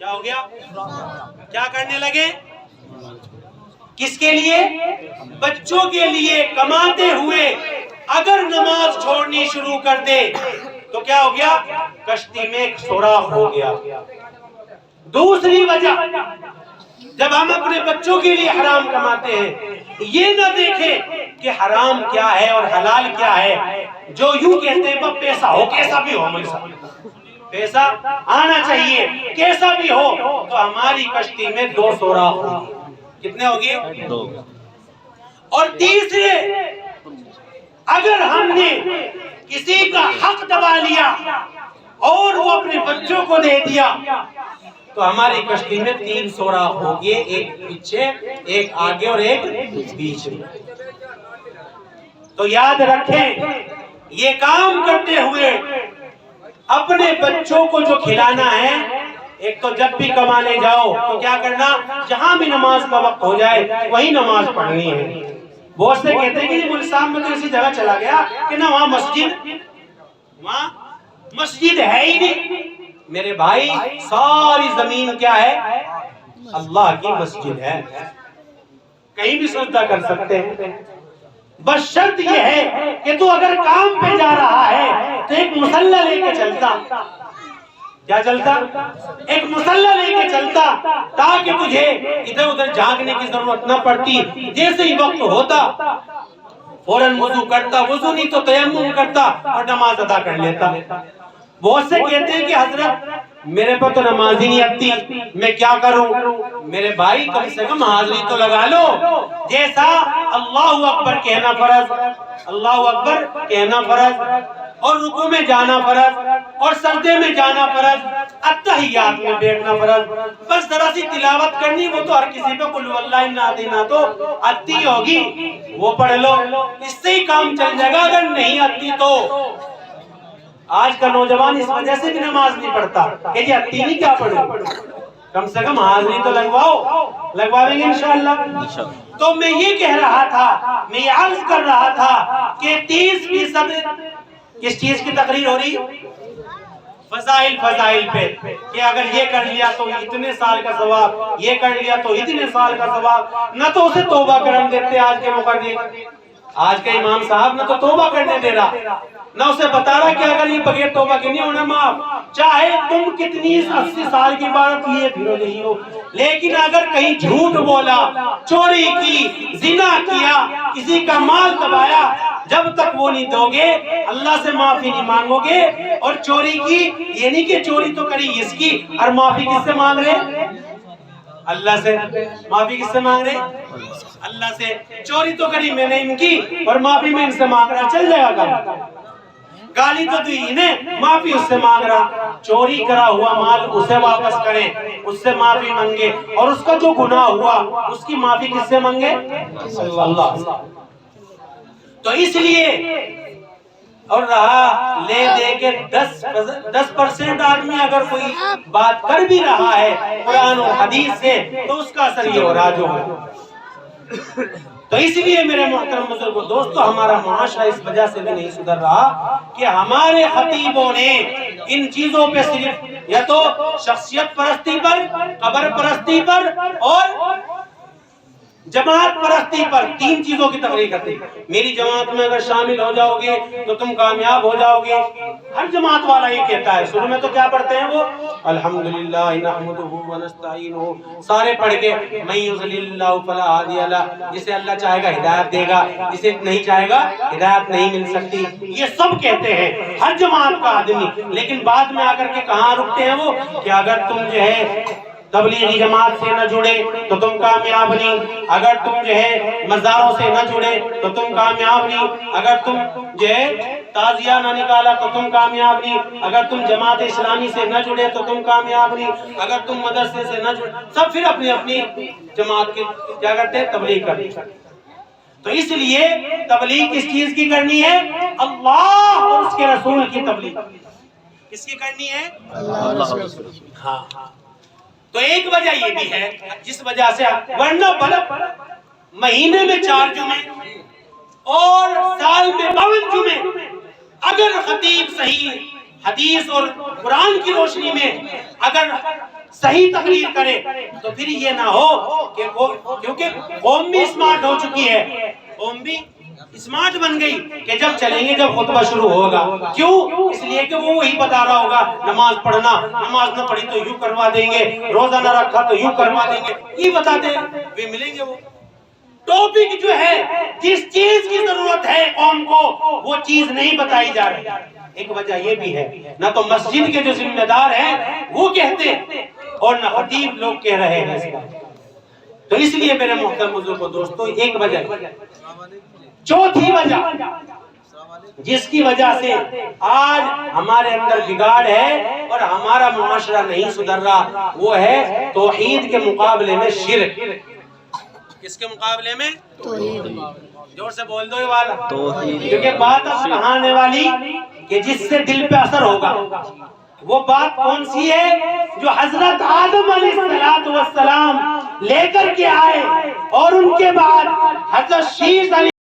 کیا ہو گیا؟ کیا کرنے لگے؟ کس کے لیے؟ بچوں کے لیے کماتے ہوئے اگر نماز چھوڑنی شروع کر دے تو کیا ہو گیا؟ کشتی میں ایک سوراخ ہو گیا۔ دوسری وجہ، جب ہم اپنے بچوں کے لیے حرام کماتے ہیں، یہ نہ دیکھیں کہ حرام کیا ہے اور حلال کیا ہے، جو یوں کہتے ہیں بس پیسہ ہو، کیسا بھی ہو، پیسہ آنا چاہیے کیسا بھی ہو، تو ہماری کشتی میں 2 سوراخ ہوگی۔ کتنے ہوگی؟ 2۔ اور تیسرے، اگر ہم نے کسی کا حق دبا لیا اور وہ اپنے بچوں کو دے دیا تو ہماری کشتی میں 3 سوراخ ہوگی، ایک پیچھے، ایک آگے اور ایک بیچ میں۔ تو یاد رکھیں، یہ کام کرتے ہوئے اپنے بچوں کو جو کھلانا ہے، ایک تو جب بھی کمانے جاؤ تو کیا کرنا، جہاں بھی نماز کا وقت ہو جائے وہی نماز پڑھنی ہے۔ بہت سے کہتے ہیں کہ یہ ملتان میں تو اسی جگہ چلا گیا کہ نہ وہاں مسجد ہے ہی نہیں۔ میرے بھائی، ساری زمین کیا ہے؟ اللہ کی مسجد ہے، کہیں بھی سجدہ کر سکتے ہیں۔ بس شرط یہ ہے کہ تو اگر کام پہ جا رہا ہے تو ایک مصلی لے کے چلتا۔ کیا چلتا؟ ایک مصلی لے کے چلتا، تاکہ تجھے ادھر ادھر جھانکنے کی ضرورت نہ پڑتی۔ جیسے ہی وقت ہوتا فوراً وضو کرتا، وضو نہیں تو تیمم کرتا اور نماز ادا کر لیتا۔ بہت سے کہتے ہیں کہ حضرت میرے پر تو نماز ہی نہیں آتی، میں کیا کروں؟ میرے بھائی، کم سے کم حاضری تو لگا لو۔ جیسا اللہ اکبر کہنا فرض، اللہ اکبر کہنا فرض، اور رکوع میں جانا فرض، اور سجدے میں جانا فرض، اتحیات میں بیٹھنا فرض، بس ذرا سی تلاوت کرنی، وہ تو ہر کسی پہ قل واللہ انا اعطیناک تو آتی ہوگی، وہ پڑھ لو، اس سے ہی کام چل جائے گا۔ اگر نہیں آتی تو آج کا نوجوان اس وجہ سے بھی نماز نہیں پڑھتا کہ جی آتی نہیں، کیا پڑھو؟ کم سے کم حاضری تو لگواؤ، لگواویں گے انشاءاللہ۔ تو میں یہ کہہ رہا تھا، میں یہ عرض کر رہا تھا کہ 30% کس چیز کی تقریر ہو رہی؟ فضائل پہ، کہ اگر یہ کر لیا تو اتنے سال کا ثواب، یہ کر لیا تو اتنے سال کا ثواب۔ نہ تو اسے توبہ کرنے دیتے آج کے مقرر، آج کا امام صاحب نہ تو توبہ کرنے دے رہا، نہ اسے بتا رہا کہ اگر یہ بغیر توبہ کے نہیں ہونا معاف، چاہے تم کتنی 80 سال کی عبادت لیے پھرو نہیں ہو، لیکن اگر کہیں جھوٹ بولا، چوری کی، زنا کیا، کسی کا مال دبایا، جب تک وہ نہیں دو گے اللہ سے معافی نہیں مانگو گے۔ اور چوری کی، یہ نہیں کہ چوری تو کری اس کی، اور معافی کس سے مانگ رہے؟ اللہ سے۔ معافی کس سے مانگ رہے؟ اللہ سے۔ چوری تو کری میں نے ان کی اور معافی میں ان سے مانگ رہا، چل جائے گا کام۔ گالی تو دی انہیں، معافی اس سے مانگ رہا۔ چوری کرا ہوا مال اسے واپس کریں، اس سے معافی مانگے، اور اس کا جو گناہ ہوا اس کی معافی کس سے مانگے؟ اللہ۔ تو اس لیے، اور رہا لے دے کے 10% آدمی اگر کوئی بات کر بھی رہا ہے قرآن و حدیث سے تو اس کا اثر یہ ہو رہا جو ہے۔ تو اس لیے میرے محترم بزرگوں، دوستو، ہمارا معاشرہ اس وجہ سے بھی نہیں سدھر رہا کہ ہمارے خطیبوں نے ان چیزوں پہ صرف یا تو شخصیت پرستی پر، قبر پرستی پر اور جماعت پرستی پر، 3 چیزوں کی تقریر کرتے ہیں۔ میری جماعت میں اگر شامل ہو جاؤ گے تو تم کامیاب ہو جاؤ گے۔ ہر جماعت والا یہ کہتا ہے، شروع میں تو کیا پڑھتے ہیں وہ؟ الحمدللہ نحمدہ ونستعینہ، سارے پڑھ کے من یضلل اللہ فلا ہادی لہ، جسے اللہ چاہے گا ہدایت دے گا، جسے نہیں چاہے گا ہدایت نہیں مل سکتی، یہ سب کہتے ہیں ہر جماعت کا آدمی۔ لیکن بعد میں آ کر کے کہاں رکتے ہیں وہ کہ اگر تم جو ہے تبلیغی جماعت سے نہ جڑے تو تم کامیاب نہیں، اگر تم جو ہے مزاروں سے نہ جڑے تو تم کامیاب نہیں، اگر تم جو ہے تعزیہ نہ نکالا تو تم کامیاب نہیں، اگر تم جماعت اسلامی سے نہ جڑے تو تم کامیاب نہیں، اگر تم مدرسے سے نہ جڑے، سب پھر اپنی اپنی جماعت کی کیا کرتے ہیں؟ تبلیغ کرتے ہیں۔ تو اس لیے تبلیغ کس چیز کی کرنی ہے؟ اللہ اور اس کے رسول کی تبلیغ۔ کس کی کرنی ہے؟ اللہ۔ ہاں، تو ایک وجہ یہ بھی ہے جس وجہ سے، ورنہ مہینے میں 4 جمعے اور سال میں 52 جمعے اگر خطیب صحیح حدیث اور قرآن کی روشنی میں اگر صحیح تقریر کرے تو پھر یہ نہ ہو کہ کیونکہ قوم بھی اسمارٹ ہو چکی ہے، قوم بھی اسمارٹ بن گئی کہ جب چلیں گے جب خطبہ شروع ہوگا، کیوں؟ اس لیے کہ وہ وہی بتا رہا ہوگا نماز پڑھنا، نماز نہ پڑھی تو یوں کروا دیں گے، روزہ نہ رکھا تو یوں کروا دیں گے، یہ بتاتے ہوئے ملیں گے۔ وہ ٹاپک جو ہے، جس چیز کی ضرورت ہے قوم کو، وہ چیز نہیں بتائی جا رہی۔ ایک وجہ یہ بھی ہے، نہ تو مسجد کے جو ذمہ دار ہیں وہ کہتے اور نہ خطیب لوگ کہہ رہے ہیں۔ تو اس لیے میرے محترم بزرگوں دوستو، ایک وجہ، چوتھی وجہ جس کی وجہ سے آج ہمارے اندر بگاڑ ہے اور ہمارا معاشرہ نہیں سدھر رہا، وہ ہے توحید کے مقابلے میں شرک۔ کس کے مقابلے میں؟ توحید۔ زور سے بول دو یہ والا توحید، کیونکہ بات اب کہانے والی کہ جس سے دل پہ اثر ہوگا، وہ بات کون سی ہے؟ جو حضرت آدم علیہ السلام لے کر کے آئے اور ان کے بعد حضرت شیش علیہ